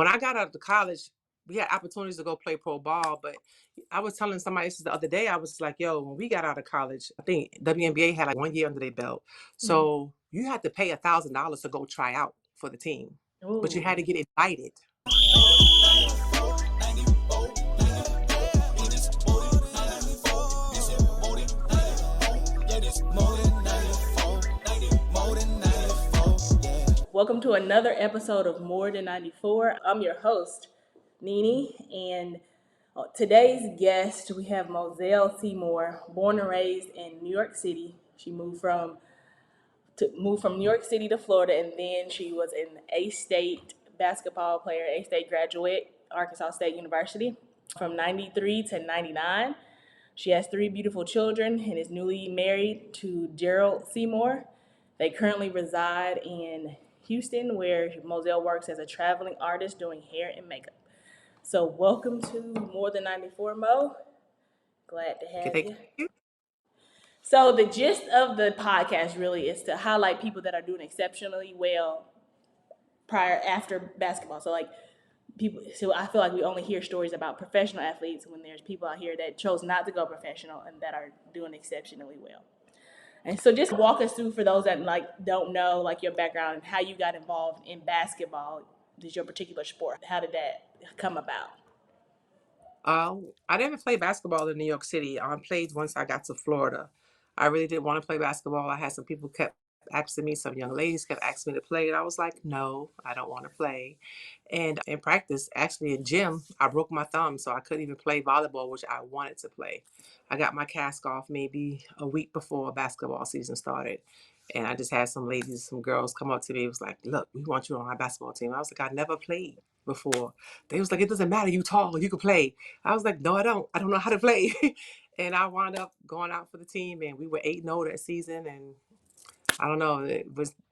When I got out of college, we had opportunities to go play pro ball, but I was telling somebody this the other day, I was like, yo, when we got out of college, I think WNBA had like 1 year under their belt. So you had to pay $1,000 to go try out for the team, but you had to get invited. Welcome to another episode of More Than 94. I'm your host, Nene, and today's guest, we have Mozelle Seymour, born and raised in New York City. She moved from New York City to Florida, and then she was an A-State basketball player, A-State graduate, Arkansas State University, from 93 to 99. She has 3 beautiful children and is newly married to Gerald Seymour. They currently reside in Houston, where Mozelle works as a traveling artist doing hair and makeup. So welcome to More Than 94, Mo. Glad to have you. So the gist of the podcast really is to highlight people that are doing exceptionally well after basketball. So I feel like we only hear stories about professional athletes when there's people out here that chose not to go professional and that are doing exceptionally well. And so just walk us through, for those that don't know your background and how you got involved in basketball. Is your particular sport? How did that come about? I never played basketball in New York City. I played once I got to Florida. I really didn't want to play basketball. I had some people kept asking me, some young ladies kept asking me to play, and I was like, no, I don't want to play. And in practice, actually in gym, I broke my thumb, so I couldn't even play volleyball, which I wanted to play. I got my cast off maybe a week before basketball season started. And I just had some ladies, some girls come up to me. It was like, look, we want you on our basketball team. I was like, I never played before. They was like, it doesn't matter. You tall, you can play. I was like, no, I don't. I don't know how to play. And I wound up going out for the team, and we were 8-0 that season. And I don't know,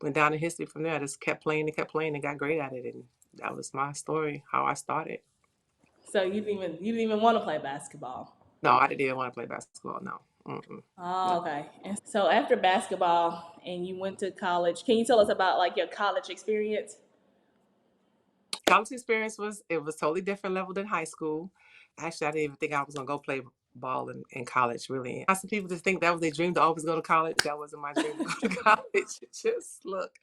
went down in history from there. I just kept playing and got great at it. And that was my story, how I started. So you didn't even want to play basketball? No, I didn't even want to play basketball. No. Mm-mm. Oh, okay. And so after basketball and you went to college, can you tell us about your college experience? College experience was totally different level than high school. Actually, I didn't even think I was gonna go play ball in college, really. Some people just think that was their dream to always go to college. That wasn't my dream to go to college. Just look,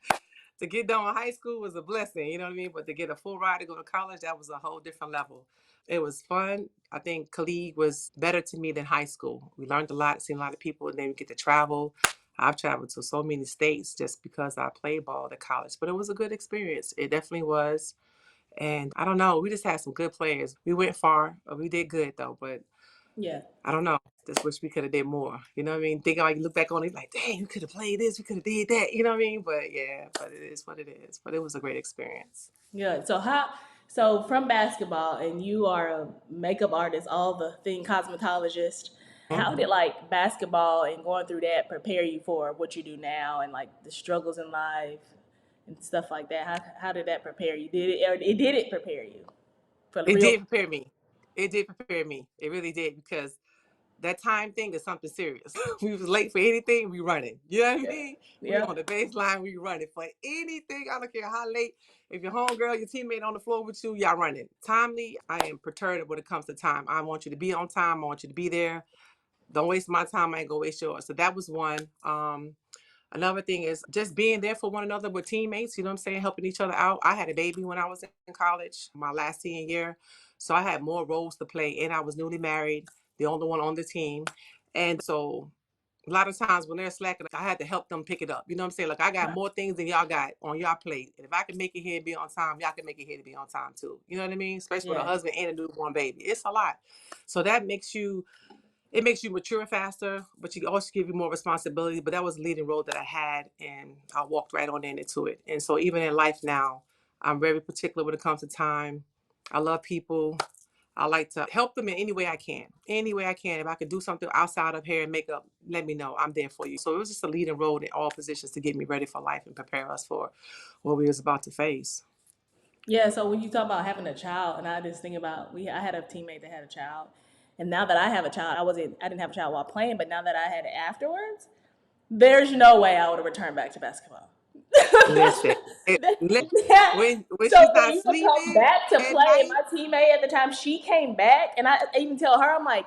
to get done with high school was a blessing, you know what I mean? But to get a full ride to go to college, that was a whole different level. It was fun. I think colleague was better to me than high school. We learned a lot, seen a lot of people, and then we get to travel. I've traveled to so many states just because I played ball at college. But it was a good experience. It definitely was. And I don't know, we just had some good players. We went far. We did good though, but yeah, I don't know. Just wish we could have did more. You know what I mean? Think you look back on it like, dang, we could have played this, we could have did that. You know what I mean? But yeah, but it is what it is. But it was a great experience. Yeah. So from basketball, and you are a makeup artist, all the thing cosmetologist. Mm-hmm. How did basketball and going through that prepare you for what you do now and the struggles in life and stuff like that? How did that prepare you? Did it prepare you? It did prepare me. It did prepare me. It really did, because that time thing is something serious. We was late for anything, we running. You know what I mean? Yeah. We on the baseline, we running for anything. I don't care how late. If your homegirl, your teammate on the floor with you, y'all running. Timely, I am perturbed when it comes to time. I want you to be on time. I want you to be there. Don't waste my time. I ain't gonna waste yours. So that was one. Another thing is just being there for one another with teammates, you know what I'm saying? Helping each other out. I had a baby when I was in college, my last senior year. So I had more roles to play, and I was newly married, the only one on the team. And so a lot of times when they're slacking, I had to help them pick it up. You know what I'm saying? I got more things than y'all got on y'all plate. And if I can make it here and be on time, y'all can make it here to be on time too. You know what I mean? Especially with a husband and a newborn baby. It's a lot. So that makes you mature faster, but you also give you more responsibility. But that was the leading role that I had, and I walked right on into it. And so even in life now, I'm very particular when it comes to time. I love people. I like to help them in any way I can. Any way I can. If I could do something outside of hair and makeup, let me know. I'm there for you. So it was just a leading role in all positions to get me ready for life and prepare us for what we was about to face. Yeah, so when you talk about having a child, and I just think about, I had a teammate that had a child. And now that I have a child, I didn't have a child while playing, but now that I had it afterwards, there's no way I would have returned back to basketball. Listen, when So she's for not you to come sleeping back to at play, and night, my teammate at the time, she came back, and I even tell her, I'm like,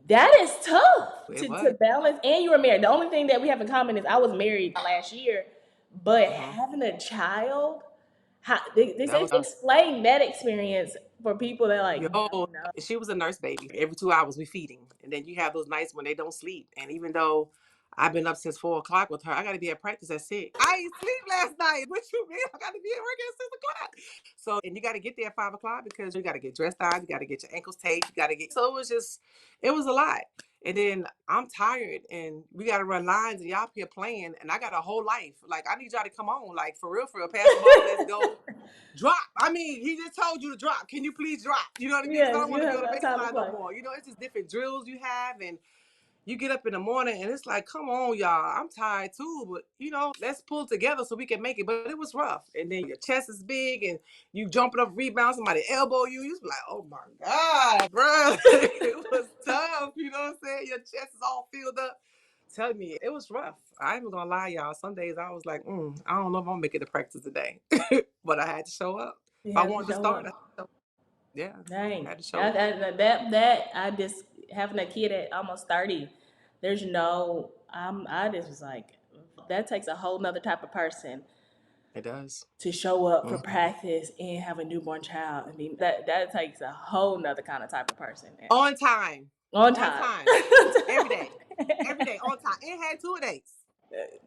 that is tough it to was. balance. And you were married. The only thing that we have in common is I was married last year, but Uh-huh. having a child, how That was tough. explain that experience for people that like Yo, don't know. she was a nurse baby. Every 2 hours we feeding, and then you have those nights when they don't sleep. And even though I've been up since 4 o'clock with her, I got to be at practice at 6. I ain't sleep last night. What you mean? I got to be at work at 6 o'clock. So, and you got to get there at 5 o'clock because you got to get dressed out. You got to get your ankles taped. You got to get. So it was a lot. And then I'm tired, and we got to run lines, and y'all up here playing, and I got a whole life. Like I need y'all to come on, like for real, pass the ball, let's go. Drop. I mean, he just told you to drop. Can you please drop? You know what I mean? Because I Yes, don't you want to be have on the no time to baseline no play. more. It's just different drills you have, and you get up in the morning, and it's like, come on, y'all. I'm tired too, but let's pull together so we can make it. But it was rough. And then your chest is big, and you jumping up, rebound, somebody elbow you. You like, oh my god, bro, it was tough. You know what I'm saying? Your chest is all filled up. Tell me, it was rough. I ain't even gonna lie, y'all. Some days I was like, I don't know if I'm gonna make it to practice today, but I had to show up. You If I have to wanted to show start, up. yeah, Dang, I had to show up. that I just having a kid at almost 30. There's no, I just was like, that takes a whole nother type of person It does. to show up for Mhm. practice and have a newborn child. I mean, that takes a whole nother kind of type of person. On time, On on time. time, every day, on time. It had 2 days.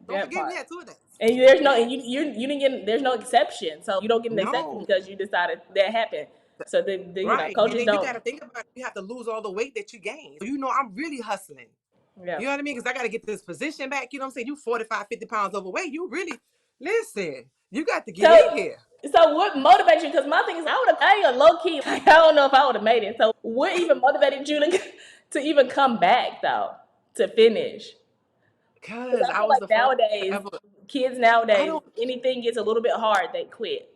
Don't That forget, part. we had 2 days. And there's no, Yeah, and you didn't get, there's no exception. So you don't get an exception no, because you decided that happened. So right. And coaches then you don't, got to think about it. You have to lose all the weight that you gained. I'm really hustling. yeah. You know what I mean? Because I got to get this position back. You know what I'm saying? You 45, 50 pounds overweight. You really, listen, you got to get in So, here. so what motivates you? Because my thing is, I ain't a low key. Like, I don't know if I would have made it. So, what even motivated you to even come back though to finish? Because Because I I feel was like the first nowadays, ever. kids I nowadays, don't, anything gets a little bit hard, they quit.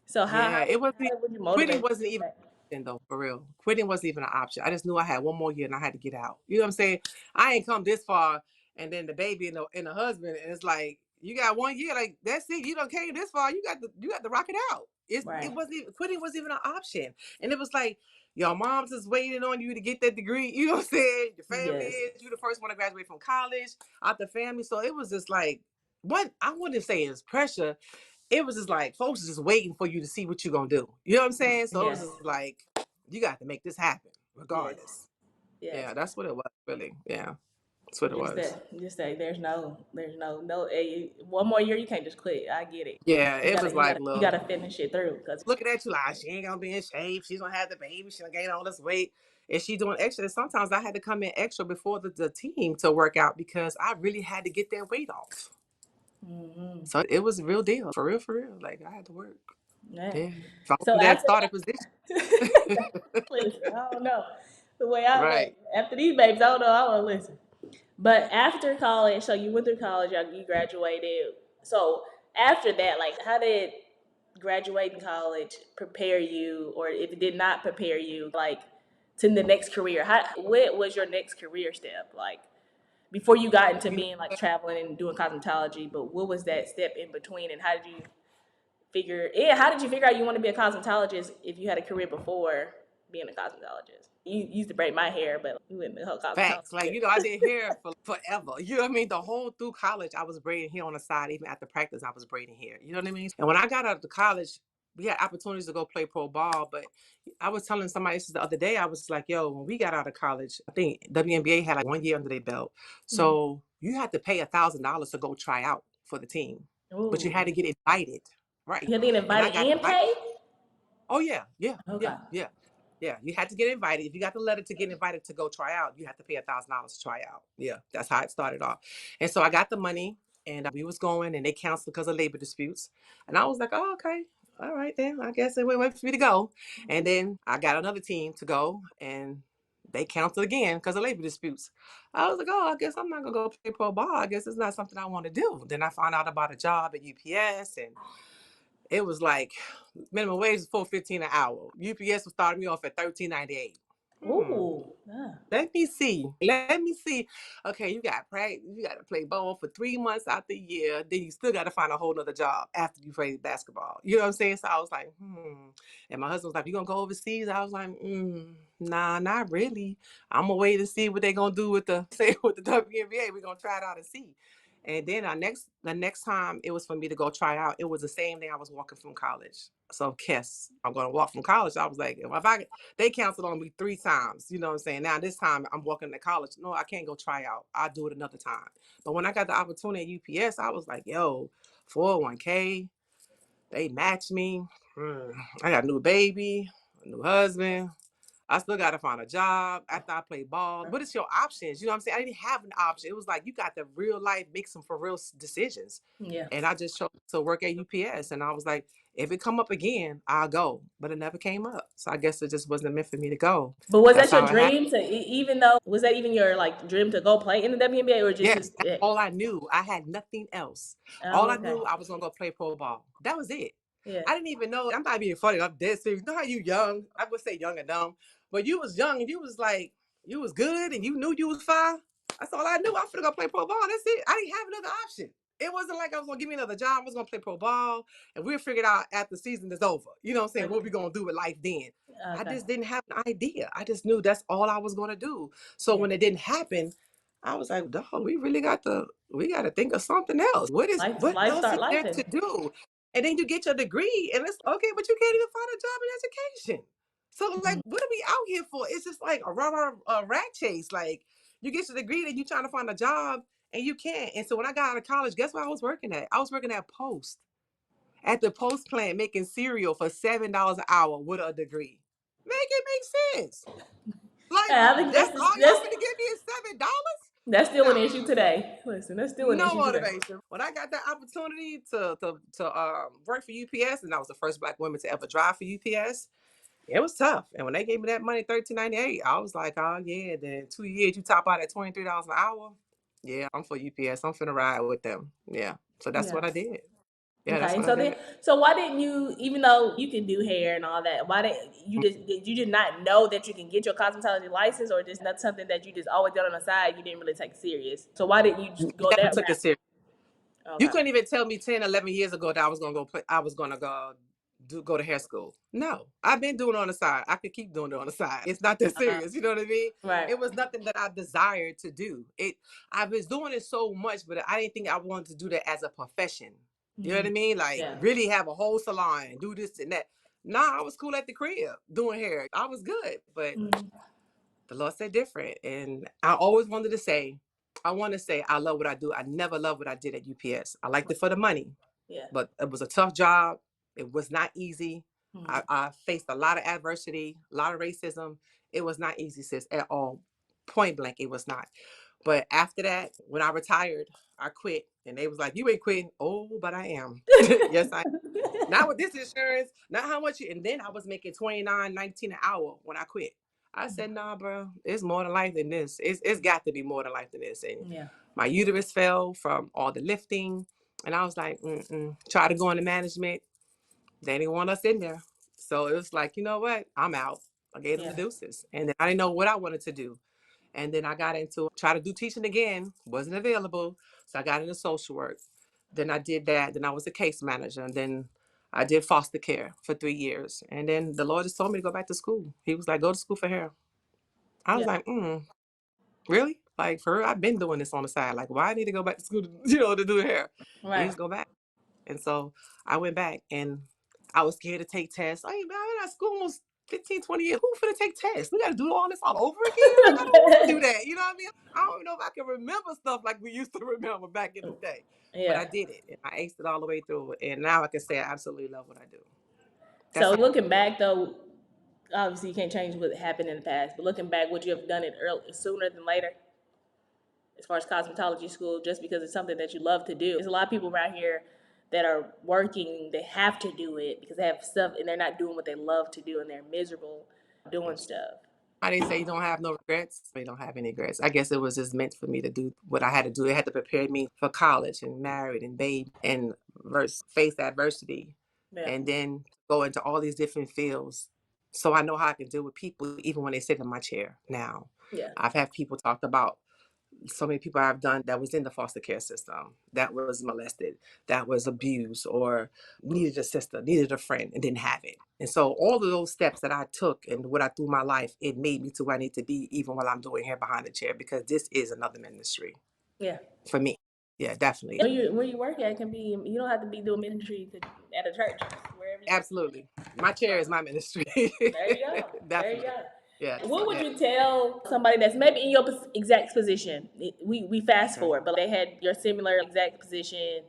So yeah, it wasn't, how would you quitting motivate wasn't you to even come back? an option though, for real. Quitting wasn't even an option. I just knew I had one more year and I had to get out. You know what I'm saying? I ain't come this far, and then the baby and the husband, and it's like, you got 1 year, like that's it. You don't came this far, you got to rock it out. It Right. wasn't even, quitting wasn't even an option. And it was like, your mom's is waiting on you to get that degree. You know what I'm saying? Your family Yes. is, you the first one to graduate from college, out the family. So it was just like, what I wouldn't say is pressure. It was just like folks just waiting for you to see what you're gonna do. You know what I'm saying? So it was Yes. just like, you got to make this happen Yes. regardless. Yes. Yeah, that's what it was, really. Yeah, that's what it was. Just that there's no one more year you can't just quit. I get it. Yeah, it was like, You look, gotta finish it through because looking at you like, she ain't gonna be in shape. She's gonna have the baby. She's gonna gain all this weight. And she doing extra. And sometimes I had to come in extra before the team to work out because I really had to get that weight off. mm-hmm. So it was a real deal. For real, for real. Like I had to work. Yeah. Yeah. If I So was in that after starter position. listen, I don't know the way I look Right. after these babies. I don't know. I want to listen. But after college, so you went through college, you graduated. So after that, like, how did graduating college prepare you, or if it did not prepare you, like, to the next career? What was your next career step, like, before you got into You know being like traveling and doing cosmetology? But what was that step in between, and how did you figure out you want to be a cosmetologist if you had a career before being a cosmetologist? You used to braid my hair, but you went the whole cosmetology. facts. Like, I did hair for forever. You know what I mean? The whole through college, I was braiding hair on the side. Even after practice, I was braiding hair. You know what I mean? And when I got out of college, we had opportunities to go play pro ball. But I was telling somebody this the other day, I was like, yo, when we got out of college, I think WNBA had like 1 year under their belt. Mm-hmm. So you had to pay $1,000 to go try out for the team. But you had Ooh. to get invited. Right. You had to get And I invited got and invited. paid? Oh yeah, yeah, yeah, Okay. yeah, yeah. You had to get invited. If you got the letter to get invited to go try out, you had to pay $1,000 to try out. Yeah, that's how it started off. And so I got the money, and we was going, and they canceled because of labor disputes. And I was like, oh, okay, all right then. I guess they wait for me to go. And then I got another team to go, and they canceled again because of labor disputes. I was like, oh, I guess I'm not gonna go play pro ball. I guess it's not something I want to do. Then I found out about a job at UPS, and it was like minimum wage is $4.15 an hour. UPS was starting me off at $13.98. Ooh. Yeah. Let me see. Let me see. Okay, you got practice. You got to play ball for 3 months out the year. Then you still got to find a whole nother job after you play basketball. You know what I'm saying? So I was like, And my husband was like, "You gonna go overseas?" I was like, "Nah, not really. I'm gonna wait and see what they gonna do with the say with the WNBA. We're gonna try it out and see." And then the next time it was for me to go try out, it was the same day I was walking from college. So guess I'm gonna walk from college. I was like, if I they canceled on me 3 times. You know what I'm saying? Now this time I'm walking to college. No, I can't go try out. I'll do it another time. But when I got the opportunity at UPS, I was like, yo, 401k, they matched me. I got a new baby, a new husband. I still got to find a job after I play ball. What is your options? You know what I'm saying? I didn't have an option. It was like you got to real life make some for real decisions. Yeah. And I just chose to work at UPS. And I was like, if it come up again, I'll go. But it never came up. So I guess it just wasn't meant for me to go. But was That's that your how it happened. dream to even though was that even your like dream to go play in the WNBA or just Yes, to? that's all I knew. I had nothing else. All Oh, I okay. knew I was gonna go play pro ball. That was it. Yeah. I didn't even know. I'm not being funny. I'm dead serious. You know how you young? I would say young and dumb, but you was young and you was like you was good and you knew you was fine. That's all I knew. I'm finna go play pro ball. That's it. I didn't have another option. It wasn't like I was gonna give me another job. I was gonna play pro ball, and we'll figure it out after the season is over. You know what I'm saying? What we gonna do with life then? I Okay. just didn't have an idea. I just knew that's all I was gonna do. So Yeah. when it didn't happen, I was like, dog, we got to think of something else. What Life else start is life there to and do? And then you get your degree, and it's okay, but you can't even find a job in education. So like, what are we out here for? It's just like a rat chase. Like you get your degree, and you trying to find a job, and you can't. And so when I got out of college, guess what I was working at? I was working at Post at the Post plant making cereal for $7 an hour with a degree. Make it make sense. Like yeah, I think that's all y'all finna give me is $7? that's still an issue Nah, today. Listen, that's still an no issue today. motivation. When I got the opportunity to work for UPS, and I was the first Black woman to ever drive for UPS, it was tough. And when they gave me that money, $13.98, I was like, oh yeah. Then 2 years, you top out at $23 an hour. Yeah, I'm for UPS. I'm finna ride with them. Yeah, so that's Yeah. what I did. Yeah, Okay. that's And what I so then, did. so why didn't you, even though you can do hair and all that, why did you just not know that you can get your cosmetology license, or just not something that you just always did on the side? You didn't really take serious. So why didn't you just go Never that took it route? serious. You Okay. couldn't even tell me 10, 11 years ago that I was gonna go play. I was gonna go to hair school. No, I've been doing it on the side. I could keep doing it on the side. It's not that serious. You know what I mean? Right. It was nothing that I desired to do. I was doing it so much, but I didn't think I wanted to do that as a profession. You know what I mean? Like Yeah. really have a whole salon, do this and that. Nah, I was cool at the crib doing hair. I was good, but the Lord said different. And I always wanted to say, I want to say I love what I do. I never loved what I did at UPS. I liked it for the money, Yeah. but it was a tough job. It was not easy. Mhm. I faced a lot of adversity, a lot of racism. It was not easy, sis, at all. Point blank, it was not. But after that, when I retired, I quit. And they was like, you ain't quitting. Oh, but I am. Yes, I am. Not with this insurance, not how much. And then I was making $29.19 an hour when I quit. I said, nah, bro, it's more than life than this. It's got to be more than life than this. And Yeah. my uterus fell from all the lifting. And I was like, try to go into management. They didn't want us in there. So it was like, you know what? I'm out. I gave them Yeah. the deuces. And then I didn't know what I wanted to do. And then I got into try to do teaching again, wasn't available. So I got into social work. Then I did that. Then I was a case manager. And then I did foster care for 3 years. And then the Lord just told me to go back to school. He was like, go to school for hair. I was Yeah. like, really? Like for real, I've been doing this on the side. Like, why I need to go back to school to do hair? And Right. he's go back. And so I went back and I was scared to take tests. Hey, man, I've been at school almost 15, 20 years. Who finna take tests? We got to do all this all over again? Like, I don't want to do that. You know what I mean? I don't even know if I can remember stuff like we used to remember back in the day. But Yeah. I did it. And I aced it all the way through. And now I can say I absolutely love what I do. That's So how. looking back though, obviously you can't change what happened in the past, but looking back, would you have done it sooner than later? As far as cosmetology school, just because it's something that you love to do. There's a lot of people around here that are working, they have to do it because they have stuff and they're not doing what they love to do and they're miserable doing stuff. Why they say you don't have no regrets? We don't have any regrets. I guess it was just meant for me to do what I had to do. It had to prepare me for college and married and baby and face adversity Yeah. and then go into all these different fields. So I know how I can deal with people even when they sit in my chair now. Yeah. I've had people talk about so many people I've done that was in the foster care system, that was molested, that was abused, or needed a sister, needed a friend, and didn't have it. And so all of those steps that I took and what I through my life, it made me to where I need to be, even while I'm doing here behind the chair, because this is another ministry Yeah. for me. Yeah, definitely. Where you work at can be, you don't have to be doing ministry at a church, wherever you. Absolutely. My chair is my ministry. There you go. There you Definitely. go. Yes. What would Yeah. you tell somebody that's maybe in your exact position? We fast Okay. forward, but they had your similar exact position.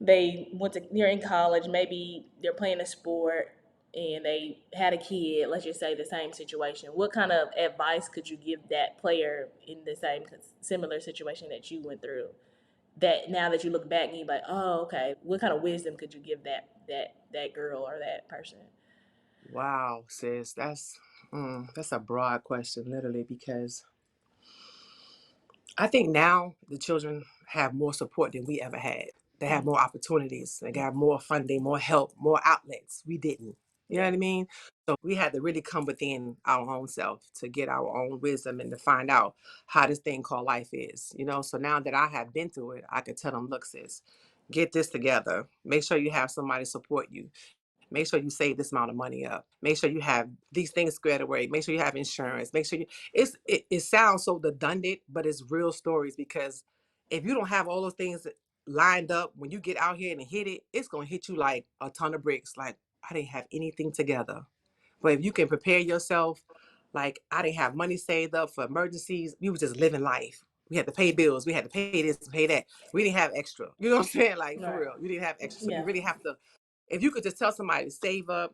They went to, you're in college, maybe they're playing a sport and they had a kid, let's just say the same situation. What kind of advice could you give that player in the same similar situation that you went through? That now that you look back and you're like, oh, okay, what kind of wisdom could you give that girl or that person? Wow, sis, that's a broad question, literally, because I think now the children have more support than we ever had. They have more opportunities. They got more funding, more help, more outlets. We didn't. You know Yeah. what I mean? So we had to really come within our own self to get our own wisdom and to find out how this thing called life is. So now that I have been through it, I could tell them, look, sis, get this together. Make sure you have somebody support you. Make sure you save this amount of money up. Make sure you have these things squared away. Make sure you have insurance. Make sure it sounds so redundant, but it's real stories, because if you don't have all those things lined up when you get out here and hit it, it's gonna hit you like a ton of bricks. Like, I didn't have anything together. But if you can prepare yourself, like, I didn't have money saved up for emergencies. We was just living life. We had to pay bills. We had to pay this, pay that. We didn't have extra. You know what I'm saying? Like, for Right. real. You didn't have extra. So you Yeah. really have to, if you could just tell somebody to save up,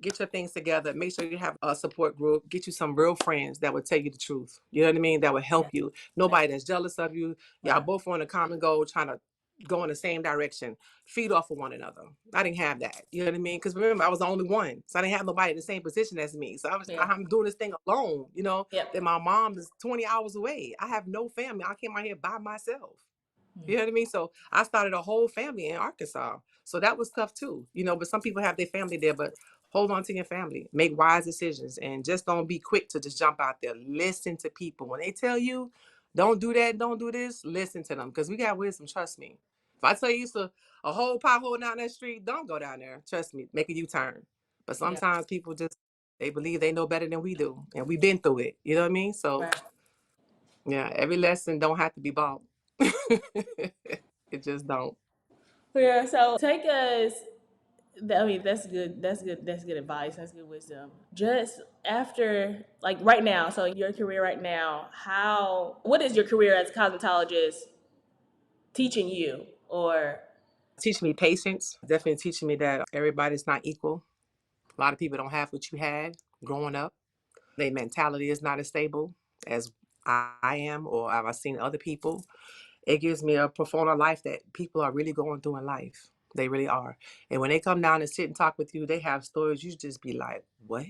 get your things together, make sure you have a support group, get you some real friends that would tell you the truth. You know what I mean? That would help Yeah. you. Nobody that's jealous of you. Y'all Right. both on a common goal, trying to go in the same direction, feed off of one another. I didn't have that. You know what I mean? Because remember, I was the only one. So I didn't have nobody in the same position as me. So Yeah. I'm doing this thing alone, Yep. that my mom is 20 hours away. I have no family. I came out here by myself. You know what I mean? So I started a whole family in Arkansas. So that was tough too, but some people have their family there, but hold on to your family, make wise decisions, and just don't be quick to just jump out there. Listen to people. When they tell you, don't do that, don't do this, listen to them, because we got wisdom, trust me. If I tell you it's a whole pothole down that street, don't go down there. Trust me, make a U-turn. But Yeah. sometimes people just, they believe they know better than we do, and we've been through it. You know what I mean? So Right. yeah, every lesson don't have to be bought. It just don't. Yeah. So take us. I mean, that's good. That's good. That's good advice. That's good wisdom. Just after, like right now, so your career right now, what is your career as a cosmetologist teaching you? Or, Teaching me patience, definitely teaching me that everybody's not equal. A lot of people don't have what you had growing up. Their mentality is not as stable as I am, or I've seen other people. It gives me a profound life that people are really going through in life. They really are. And when they come down and sit and talk with you, they have stories. You just be like, what?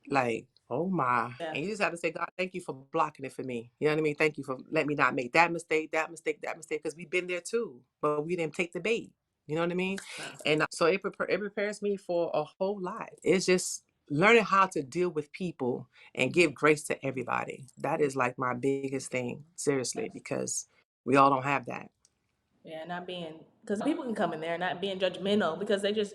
Like, oh my. yeah, And you just have to say, God, thank you for blocking it for me. You know what I mean? Thank you for letting me not make that mistake, that mistake, that mistake, because we've been there too, but we didn't take the bait. You know what I mean? right. And so it prepares me for a whole lot. It's just learning how to deal with people and give grace to everybody. That is like my biggest thing, seriously, because we all don't have that. Yeah, not being, because people can come in there not being judgmental because they just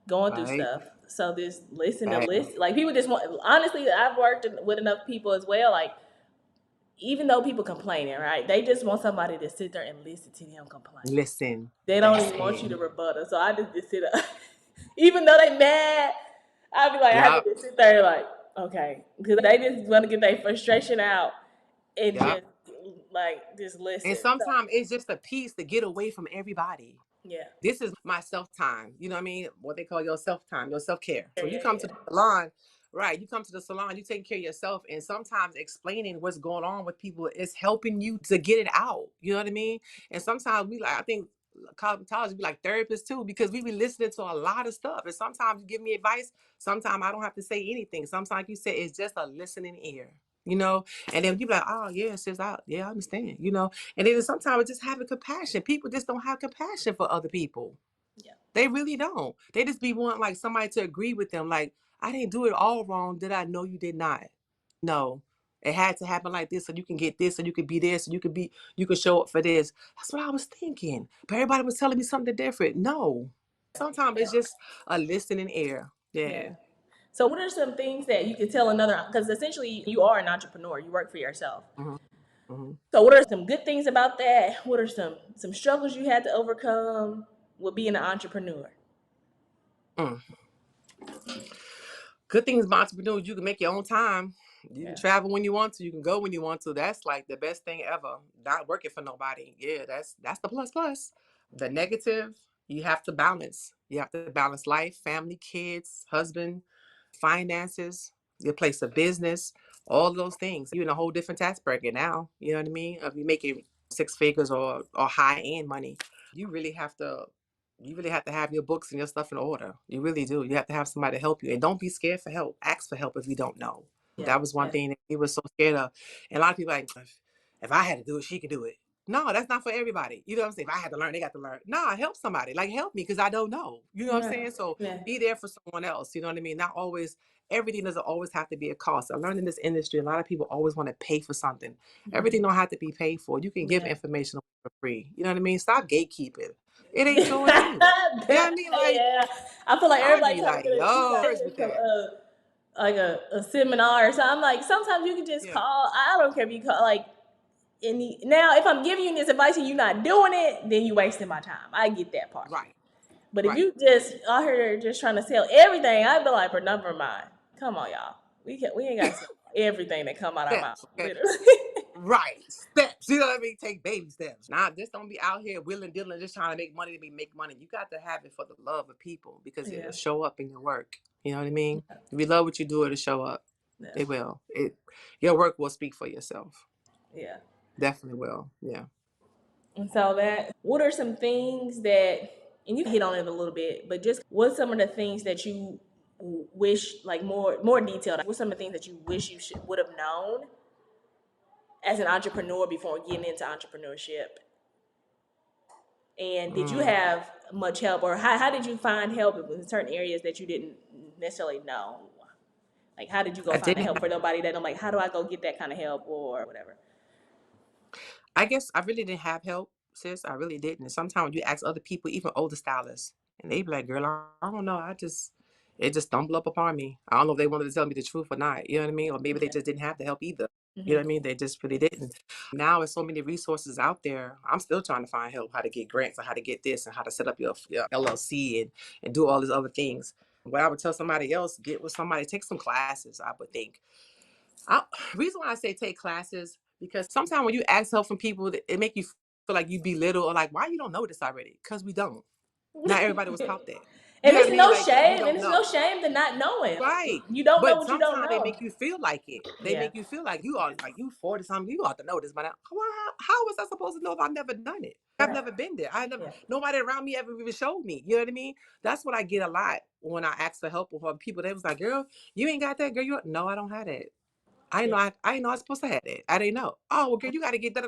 going through Right? stuff. So this listen to Right. listen, like people just want. Honestly, I've worked with enough people as well. Like even though people complaining, right? They just want somebody to sit there and listen to them complain. Listen, They don't that's even want it. you to rebuttal. So I just sit up. Even though they mad, I'd be like, I have to Yep. just sit there like, okay. Because they just want to get their frustration out and Yep. just And listen. So sometimes it's just a piece to get away from everybody. yeah. This is my self time. You know what I mean? What they call your self time, your self care. Yeah, So you yeah, come to yeah. the salon, right? You come to the salon, you taking care of yourself, and sometimes explaining what's going on with people is helping you to get it out. You know what I mean? And sometimes I think cosmetology be like therapists too, because we be listening to a lot of stuff. And sometimes you give me advice. Sometimes I don't have to say anything. Sometimes like you said, it's just a listening ear. You know, and then you be like, oh yeah, sis, I understand. And then sometimes it's just having compassion. People just don't have compassion for other people. Yeah. They really don't. They just be wanting like somebody to agree with them. Like, I didn't do it all wrong. Did I? No, you did not. No. It had to happen like this so you can get this, so you can be this, so you can show up for this. That's what I was thinking. But everybody was telling me something different. No. Sometimes it's just a listening ear. Yeah. So what are some things that you could tell another, because essentially you are an entrepreneur, you work for yourself. Mm-hmm. Mm-hmm. So what are some good things about that? What are some struggles you had to overcome with being an entrepreneur? Mm. Good things about entrepreneurs, you can make your own time. You can travel when you want to. You can go when you want to. That's like the best thing ever. Not working for nobody. Yeah, that's the plus plus. The negative, you have to balance. You have to balance life, family, kids, husband, finances, your place of business, all those things. You're in a whole different tax bracket now. You know what I mean? If you're making six figures or high end money, you really have to have your books and your stuff in order. You really do. You have to have somebody to help you. And don't be scared for help. Ask for help if you don't know. That was one thing that he was so scared of. And a lot of people like, if I had to do it, she could do it. No, that's not for everybody. You know what I'm saying? If I had to learn, they got to learn. No, help somebody. Like, help me because I don't know. You know what I'm saying? So be there for someone else. You know what I mean? Not always, everything doesn't always have to be a cost. I learned in this industry, a lot of people always want to pay for something. Everything don't have to be paid for. You can give information for free. You know what I mean? Stop gatekeeping. It ain't yours anyway. You know what I mean? Like, I feel like I'd everybody be trying to like, get with that. like a seminar or something. I'm like, sometimes you can just call. I don't care if you call like now if I'm giving you this advice and you're not doing it, then you wasting my time. I get that part. Right. But if you just out here just trying to sell everything, I'd be like, for never mind. Come on, y'all. We ain't got to sell everything that come out our mouth. Okay. Literally. Right. Steps. You know what I mean? Take baby steps. Nah, just don't be out here willing, dealing, just trying to make money to make money. You got to have it for the love of people because it'll show up in your work. You know what I mean? If you love what you do, it'll show up. It will. Your work will speak for yourself. Yeah. Definitely will. Yeah. And so what are some things that, and you hit on it a little bit, but just what's some of the things that you wish, like more detailed, what's some of the things that you wish you would have known as an entrepreneur before getting into entrepreneurship? And did you have much help, or how did you find help in certain areas that you didn't necessarily know? Like, how did you go find the help for nobody that I'm like, how do I go get that kind of help or whatever? I guess I really didn't have help, sis. I really didn't. And sometimes when you ask other people, even older stylists, and they be like, girl, I don't know. It just stumbled up upon me. I don't know if they wanted to tell me the truth or not. You know what I mean? Or maybe they just didn't have the help either. You know what I mean? They just really didn't. Now there's so many resources out there. I'm still trying to find help, how to get grants and how to get this and how to set up your LLC and do all these other things. What I would tell somebody else, get with somebody, take some classes, I would think. Reason why I say take classes, because sometimes when you ask help from people, it make you feel like you belittle or like, why you don't know this already? Because we don't. Not everybody was taught that. You And know what it's I mean? no Like, shame, we and don't it's no know. shame to not knowing. Right. You don't know But what you don't sometimes they know. make you feel like it. They make you feel like you are like you 40 something, you ought to know this, but how was I supposed to know if I've never done it? I've never been there. Nobody around me ever even showed me. You know what I mean? That's what I get a lot when I ask for help with people. They was like, girl, you ain't got that, girl. No, I don't have that. I didn't know I didn't know I was supposed to have that. I didn't know. Oh, well, girl, you got to get da.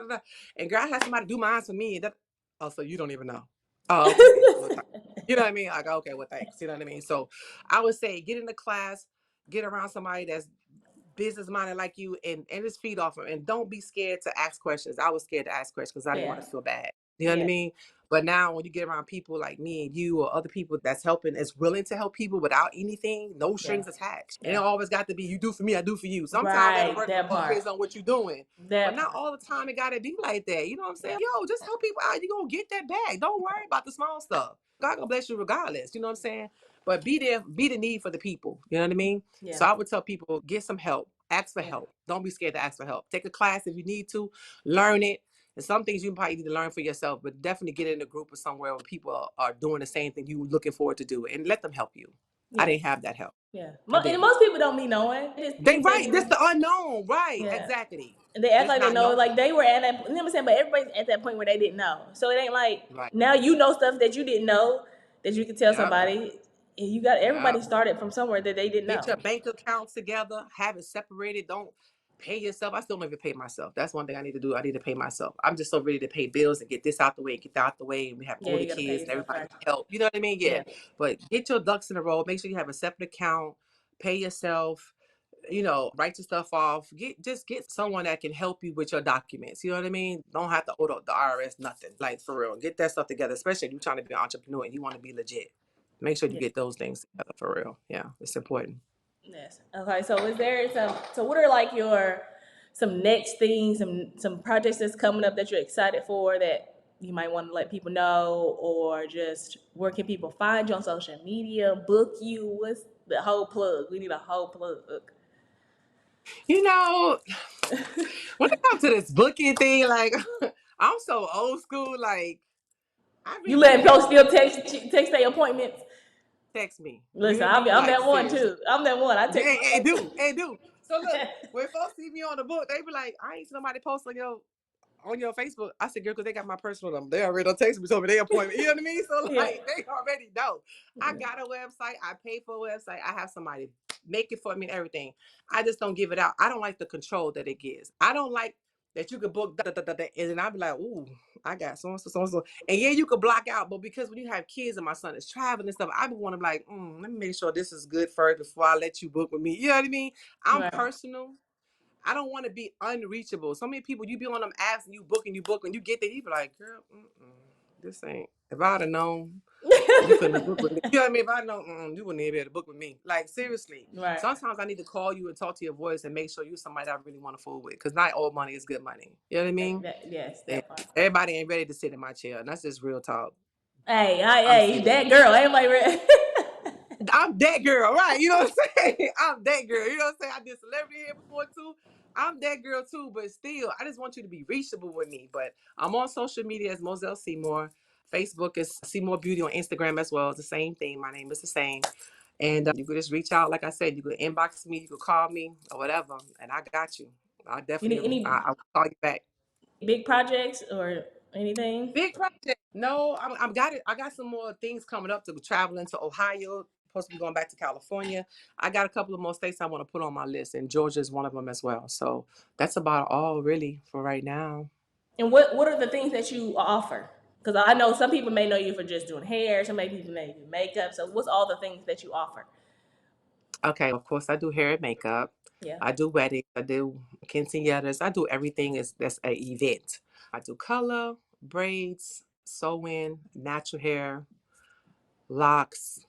And girl, I had somebody do mine for me. Oh, so you don't even know. Oh, okay. Well, you know what I mean? Like, okay, well, thanks. You know what I mean? So I would say get in the class, get around somebody that's business minded like you and just feed off them. And don't be scared to ask questions. I was scared to ask questions because I didn't want to feel bad. You know what I mean? But now when you get around people like me and you or other people that's helping, is willing to help people without anything, no strings attached. And it always got to be you do for me, I do for you. Sometimes that'll work based on what you're doing. But not all the time it gotta be like that. You know what I'm saying? Yo, just help people out. You're gonna get that bag. Don't worry about the small stuff. God gonna bless you regardless. You know what I'm saying? But be there, be the need for the people. You know what I mean? So I would tell people, get some help. Ask for help. Don't be scared to ask for help. Take a class if you need to, learn it. And some things you probably need to learn for yourself, but definitely get in a group or somewhere where people are doing the same thing you looking forward to do, and let them help you. I didn't have that help. And most people don't be knowing. That's the unknown. Right. Exactly. And they act Just like they not know, knowing. like they were at that, you know what I'm saying? But everybody's at that point where they didn't know. So it ain't like Right. now you know stuff that you didn't know that you could tell somebody. And you got everybody Yep. started from somewhere that they didn't know. Get your bank accounts together, have it separated. Don't pay yourself. I still don't even pay myself. That's one thing I need to do. I need to pay myself. I'm just so ready to pay bills and get this out the way, get that out the way. And we have older kids and everybody help. You know what I mean? Yeah. But get your ducks in a row. Make sure you have a separate account. pay yourself, write your stuff off. Get someone that can help you with your documents. You know what I mean? Don't have to owe the IRS nothing. Like, for real. Get that stuff together, especially if you're trying to be an entrepreneur and you want to be legit. Make sure you Yeah. get those things together, for real. Yeah, it's important. Yes. Okay. So is there some? So what are like your some next things, some projects that's coming up that you're excited for that you might want to let people know, or just where can people find you on social media, book you? What's the whole plug? We need a whole plug. You know, when it comes to this booking thing, like, I'm so old school. Like, I You really letting hate folks when still people text their appointments? text me. You Listen, hear me? I'm Like, that one seriously. too. I'm that one. I text They, my they folks do. too. They do. So look, when folks see me on the book, they be like, I ain't seen nobody post on your Facebook. I said, girl, because they got my personal number. They already don't text me, told me their appointment. You know what I mean? So, Yeah. like, they already know. I got a website. I pay for a website. I have somebody make it for me and everything. I just don't give it out. I don't like the control that it gives. I don't like that you could book and then I'll be like, ooh, I got so and so, so and so. And yeah, you could block out, but because when you have kids and my son is traveling and stuff, I be want to be like, let me make sure this is good first before I let you book with me. You know what I mean? I'm Right. personal. I don't want to be unreachable. So many people, you be on them apps and you book, when you get there, you be like, girl, this ain't. If I'd have known, you couldn't have booked with me. You know what I mean? If I know, you wouldn't even be able to book with me. Like, seriously. Right. Sometimes I need to call you and talk to your voice and make sure you're somebody I really want to fool with. Because not all money is good money. You know what I mean? Yes, And that part. everybody ain't ready to sit in my chair. And that's just real talk. I'm Hey, serious. that girl. Ain't like I'm that girl, right? You know what I'm saying? I'm that girl. You know what I'm saying? I did celebrity here before too. I'm that girl too, but still, I just want you to be reachable with me. But I'm on social media as Mozelle Seymour. Facebook is Seymour Beauty on Instagram as well. It's the same thing. My name is the same. And you could just reach out. Like I said, you could inbox me, you could call me or whatever. And I got you. I definitely, any I'll call you back. big projects or anything? Big project. No, I'm got it. I got some more things coming up to traveling to Ohio. Supposed to be going back to California. I got a couple of more states I want to put on my list, and Georgia is one of them as well. So that's about all really for right now. And what are the things that you offer? Because I know some people may know you for just doing hair. Some people may do makeup. So what's all the things that you offer? Okay, of course I do hair and makeup. Yeah. I do weddings. I do quinceañeras. I do everything that's an event. I do color, braids, sew-in, natural hair, locks,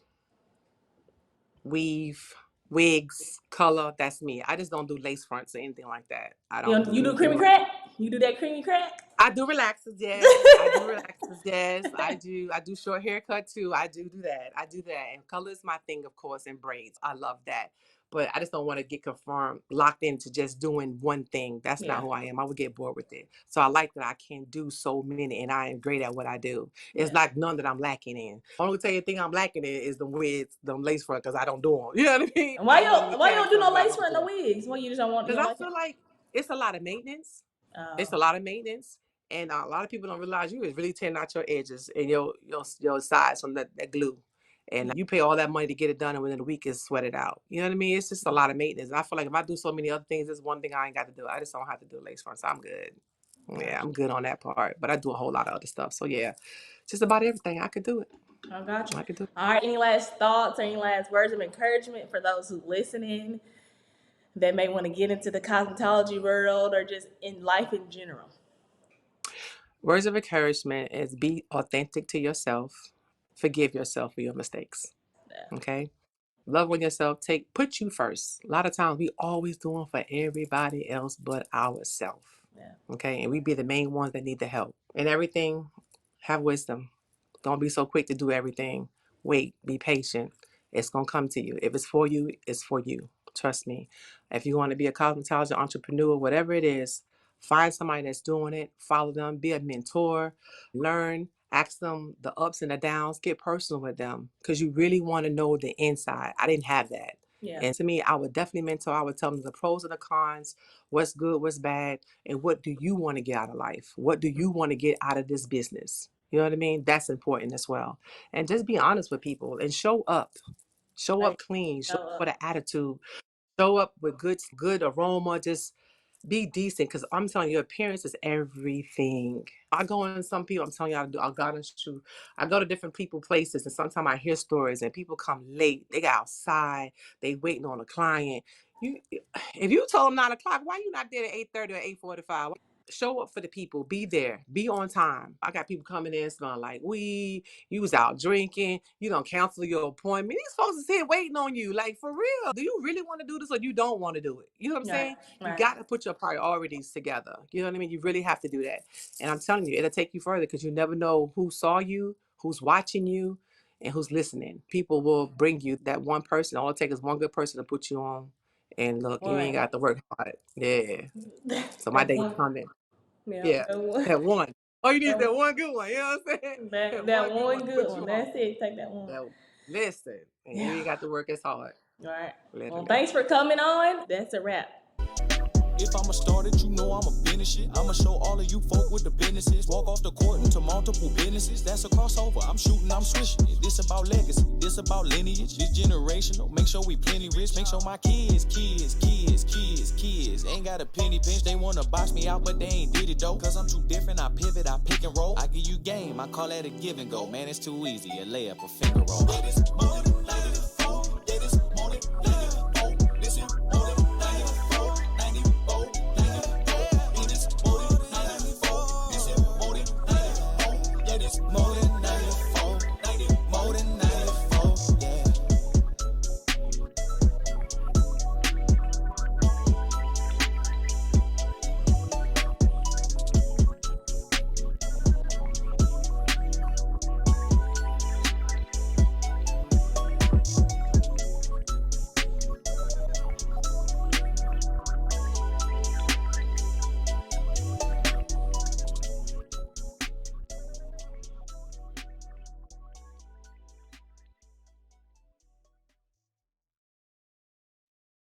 weave, wigs, color. That's me. I just don't do lace fronts or anything like that. I don't do You do anything creamy like. crack? You do that creamy crack? I do relaxers, yes. I do relaxers, yes. I do. I do short haircut too. I do that. I do that. And color is my thing, of course, and braids. I love that. But I just don't want to get confirmed, locked into just doing one thing. That's not Yeah. who I am. I would get bored with it. So I like that I can do so many and I am great at what I do. It's Yeah. like none that I'm lacking in. Only tell you thing I'm lacking in is the wigs, them lace front, because I don't do them. You know what I mean? And I do them why you don't mechanics do no but I lace don't front, do no them. wigs? Why you just don't want you Because don't I like it? feel like it's a lot of maintenance. It's a Oh. lot of maintenance, and a lot of people don't realize you is really tearing out your edges and your sides from that glue. And you pay all that money to get it done, and within a week it's sweated out. You know what I mean? It's just a lot of maintenance. And I feel like if I do so many other things, there's one thing I ain't got to do. I just don't have to do lace fronts. I'm good. Yeah, Gotcha. I'm good on that part. But I do a whole lot of other stuff. So yeah, just about everything I could do it. I got you. I could do it. All right. Any last thoughts or any last words of encouragement for those who listening that may want to get into the cosmetology world or just in life in general? Words of encouragement is be authentic to yourself. Forgive yourself for your mistakes. Yeah. Okay. Love on yourself. Put you first. A lot of times we always doing for everybody else but ourselves. Yeah. Okay. And we be the main ones that need the help. And everything, have wisdom. Don't be so quick to do everything. Wait, be patient. It's gonna come to you. If it's for you, it's for you. Trust me. If you want to be a cosmetology entrepreneur, whatever it is, find somebody that's doing it, follow them, be a mentor, learn, ask them the ups and the downs, get personal with them because you really want to know the inside. I didn't have that. Yeah. And to me, I would definitely mentor. I would tell them the pros and the cons, what's good, what's bad, and what do you want to get out of life? What do you want to get out of this business? You know what I mean? That's important as well. And just be honest with people and show up. Show Like, up clean. Show show up with up. an attitude. Show up with good aroma. Just be decent, because I'm telling you, appearance is everything. I go in some people, I'm telling you, I got to I go to different people places, and sometimes I hear stories and people come late. They got outside, they waiting on a client. You, if you told them 9 o'clock, why you not there at 8:30 or 8:45? Show up for the people. Be there. Be on time. I got people coming in smelling like weed. You was out drinking. You don't cancel your appointment. These folks is here waiting on you. Like, for real. Do you really want to do this, or you don't want to do it? You know what I'm saying? You got to put your priorities together. You know what I mean? You really have to do that. And I'm telling you, it'll take you further, because you never know who saw you, who's watching you, and who's listening. People will bring you that one person. All it takes is one good person to put you on. And look, you ain't got to work hard. Yeah. So my day coming. Yeah, that one. All you need is that one good one. You know what I'm saying? That one good put you one. on. That's it. Take that one. Listen, and you ain't got to work as hard. All right. Literally. Well, thanks for coming on. That's a wrap. If I'ma start it, you know I'ma finish it. I'ma show all of you folk with the businesses. Walk off the court into multiple businesses. That's a crossover. I'm shooting, I'm swishing it. This about legacy. This about lineage. This generational. Make sure we plenty rich. Make sure my kids ain't got a penny pinch. They wanna box me out, but they ain't did it though. Cause I'm too different. I pivot, I pick and roll. I give you game. I call that a give and go. Man, it's too easy. A layup, a finger roll.